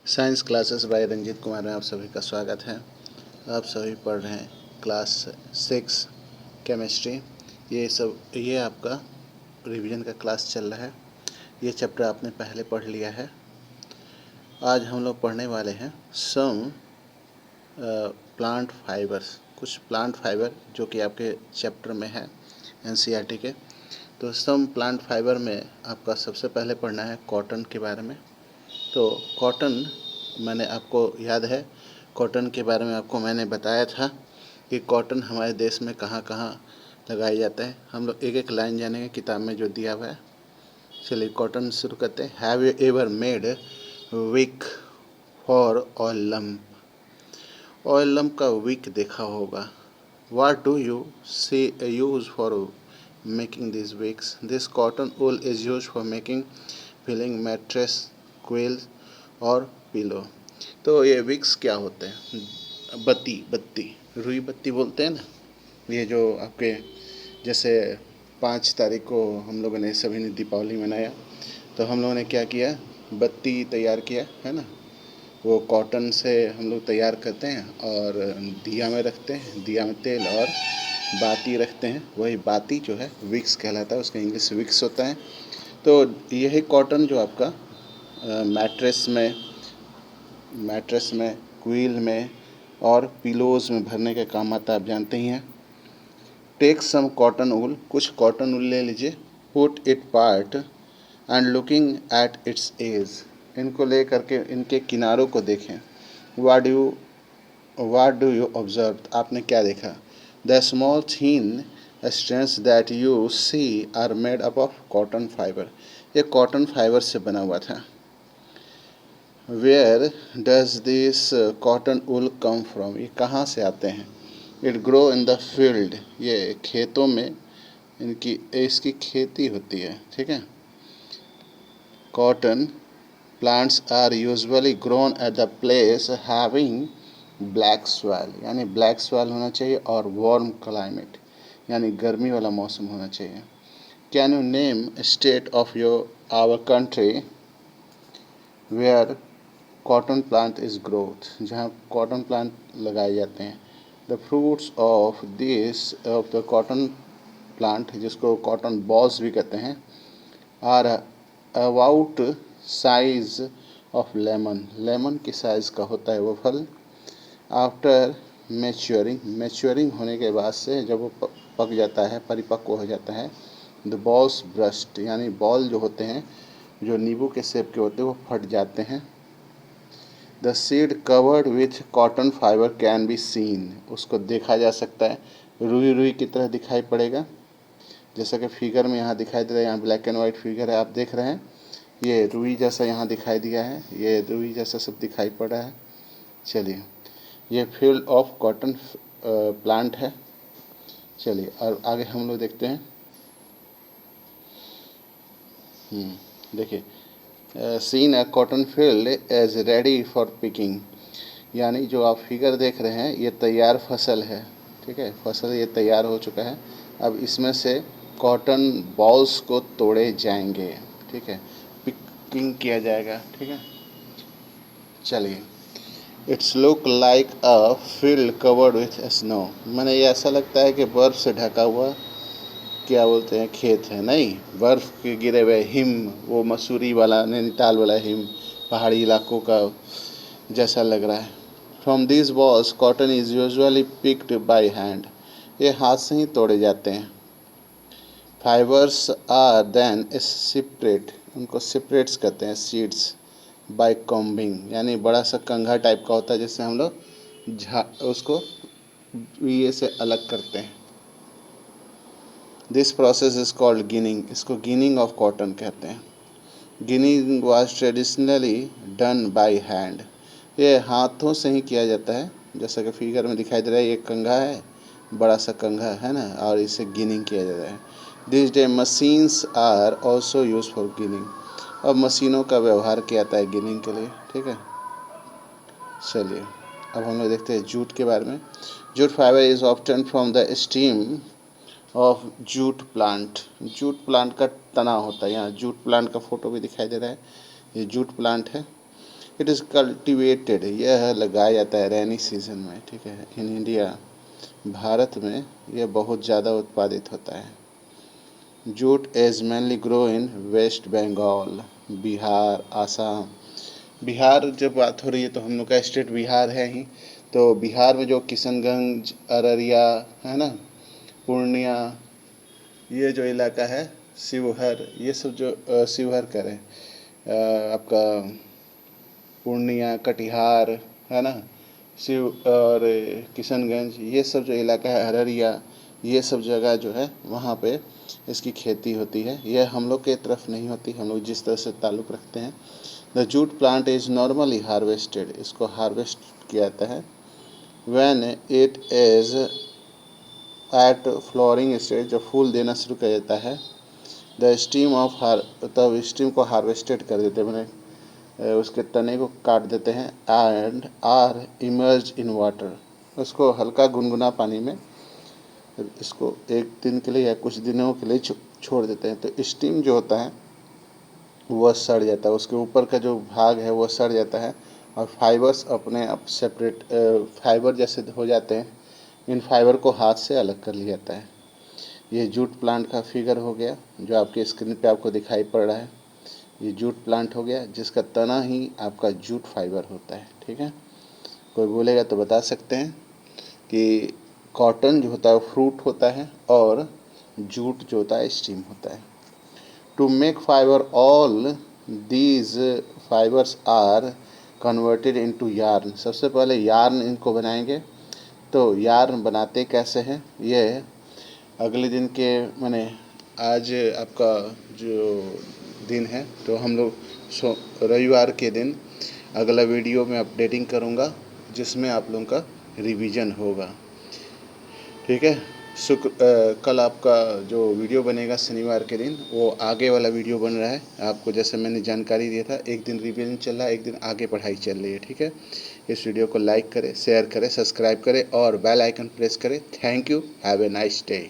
Science classes by Ranjit Kumar में आप सभी का स्वागत है। आप सभी पढ़ रहे हैं क्लास 6 केमिस्ट्री। ये आपका रिवीजन का क्लास चल रहा है। ये चैप्टर आपने पहले पढ़ लिया है। आज हम लोग पढ़ने वाले हैं सम प्लांट फाइबर्स, कुछ प्लांट फाइबर जो कि आपके चैप्टर में है एनसीईआरटी के। तो सम प्लांट फाइबर में आपका सबसे पहले पढ़ना है कॉटन के बारे में। तो कॉटन, मैंने आपको याद है कॉटन के बारे में आपको मैंने बताया था कि कॉटन हमारे देश में कहाँ कहाँ लगाया जाता है। हम लोग एक एक लाइन जानेंगे किताब में जो दिया हुआ है। चलिए कॉटन शुरू करते हैं। Have you ever made wick for oil lamp? Oil lamp का विक देखा होगा। What do you see use for making these wicks? This cotton wool is used for making filling mattress, quills और pillow. तो ये Vicks क्या होते हैं? बत्ती रुई बत्ती बोलते हैं ना। ये जो आपके जैसे 5 तारीख को हम लोगों ने सभी ने दीपावली मनाया, तो हम लोगों ने क्या किया, बत्ती तैयार किया है ना। वो कॉटन से हम लोग तैयार करते हैं और दिया में रखते हैं, दिया में तेल और बाती रखते हैं। वही बाती जो है विक्स कहलाता है, उसका इंग्लिश विक्स होता है। तो यही कॉटन जो आपका मैट्रेस में, क्वील में और पिलोज में भरने के काम आता है, आप जानते ही हैं। टेक सम कॉटन वूल, कुछ कॉटन वूल ले लीजिए। Put it part and looking at its edge, इनको ले करके इनके किनारों को देखें। वाट डू यू ऑब्जर्व, आपने क्या देखा? The small thin strands that you see are made up of cotton fibre, ये कॉटन फाइबर से बना हुआ था। Where does this cotton wool come from, ये कहाँ से आते हैं? It grow in the field, ये खेतों में इसकी खेती होती है, ठीक है। Cotton plants are usually grown at the place having black soil, यानी ब्लैक सॉइल होना चाहिए और वार्म क्लाइमेट, यानी गर्मी वाला मौसम होना चाहिए। Can you name state of our country where cotton plant is growth, जहाँ कॉटन प्लांट लगाए जाते हैं। The fruits of the cotton plant, जिसको कॉटन बॉल्स भी कहते हैं, are about size of lemon की साइज़ का होता है वो फल। आफ्टर मैच्योरिंग होने के बाद से जब वो पक जाता है, परिपक्व हो जाता है, द बॉल्स ब्रस्ट, यानी बॉल जो होते हैं, जो नींबू के शेप के होते हैं, वो फट जाते हैं। The seed covered with cotton fibre can be seen, उसको देखा जा सकता है, रुई की तरह दिखाई पड़ेगा, जैसा कि फिगर में यहाँ दिखाई दे रहा है। यहाँ ब्लैक एंड वाइट फिगर है, आप देख रहे हैं, ये रुई जैसा यहाँ दिखाई दिया है, ये रुई जैसा सब दिखाई पड़ रहा है। चलिए, ये फील्ड ऑफ कॉटन प्लांट है। चलिए और आगे हम लोग देखते हैं। देखिए, seen a cotton field as ready for picking, यानी जो आप फिगर देख रहे हैं ये तैयार फसल है, ठीक है। फसल ये तैयार हो चुका है, अब इसमें से कॉटन बॉल्स को तोड़े जाएंगे, ठीक है, पिकिंग किया जाएगा, ठीक है। चलिए, it's look like a field covered with snow, मैंने ये ऐसा लगता है कि बर्फ़ से ढका हुआ, क्या बोलते हैं, खेत है। नहीं, बर्फ़ के गिरे हुए हिम, वो मसूरी वाला, नैनीताल वाला हिम, पहाड़ी इलाकों का जैसा लग रहा है। From this balls cotton is usually picked by hand, ये हाथ से ही तोड़े जाते हैं। फाइबर्स आर देन सेपरेट, उनको सेपरेट्स कहते हैं, सीड्स, बाय कॉम्बिंग, यानी बड़ा सा कंघा टाइप का होता है, जिससे हम लोग उसको ये से अलग करते हैं। This process is called ginning, इसको गिनिंग ऑफ कॉटन कहते हैं। Ginning was traditionally done by hand, ये हाथों से ही किया जाता है, जैसा कि फिगर में दिखाई दे रहा है। ये कंघा है, बड़ा सा कंघा है ना, और इसे गिनिंग किया जाता है। This day machines are also use for ginning, अब मशीनों का व्यवहार किया जाता है गिनिंग के लिए, ठीक है। चलिए अब हम लोग देखते हैं जूट के बारे में। Jute fibre is obtain from the stem of jute plant, jute plant का तना होता है। यहाँ जूट प्लांट का फोटो भी दिखाई दे रहा है, ये जूट प्लांट है। इट इज़ कल्टिवेटेड, यह लगाया जाता है रेनी सीजन में, ठीक है। इन इंडिया, भारत में यह बहुत ज़्यादा उत्पादित होता है। Jute is mainly grow in West Bengal, Bihar, Assam. Bihar जब बात हो रही है तो हम लोग का स्टेट बिहार है ही, तो बिहार में जो किशनगंज, अररिया है ना, पूर्णिया, ये जो इलाका है, शिवहर, ये सब जो शिवहर करें आपका पूर्णिया, कटिहार है ना, शिव और किशनगंज, ये सब जो इलाका है, अररिया, ये सब जगह जो है वहाँ पे इसकी खेती होती है। यह हम लोग के तरफ नहीं होती, हम लोग जिस तरह से ताल्लुक़ रखते हैं। The jute plant is normally harvested, इसको हार्वेस्ट किया जाता है when it is at flowering stage, जब फूल देना शुरू कर देता है। द स्टीम ऑफ तब स्टीम को हार्वेस्टेड कर देते हैं, मैंने उसके तने को काट देते हैं। And are emerge in water, उसको हल्का गुनगुना पानी में इसको एक दिन के लिए या कुछ दिनों के लिए छोड़ देते हैं। तो स्टीम जो होता है वह सड़ जाता है, उसके ऊपर का जो भाग है वह सड़ जाता है और फाइबर्स अपने आप सेपरेट फाइबर जैसे हो जाते हैं। इन फाइबर को हाथ से अलग कर लिया जाता है। ये जूट प्लांट का फिगर हो गया जो आपके स्क्रीन पे आपको दिखाई पड़ रहा है। ये जूट प्लांट हो गया जिसका तना ही आपका जूट फाइबर होता है, ठीक है। कोई बोलेगा तो बता सकते हैं कि कॉटन जो होता है वो फ्रूट होता है और जूट जो होता है स्टीम होता है। To make fibre all these fibres are converted into yarn, सबसे पहले यार्न इनको बनाएंगे। तो यार्न बनाते कैसे हैं, ये अगले दिन के माने आज आपका जो दिन है तो हम लोग रविवार के दिन अगला वीडियो में अपडेटिंग करूँगा जिसमें आप लोगों का रिवीजन होगा, ठीक है। कल आपका जो वीडियो बनेगा शनिवार के दिन, वो आगे वाला वीडियो बन रहा है। आपको जैसे मैंने जानकारी दिया था, एक दिन रिवीजन चल रहा है, एक दिन आगे पढ़ाई चल रही है, ठीक है। इस वीडियो को लाइक करें, शेयर करें, सब्सक्राइब करें और बेल आइकन प्रेस करें। Thank you, have a nice day.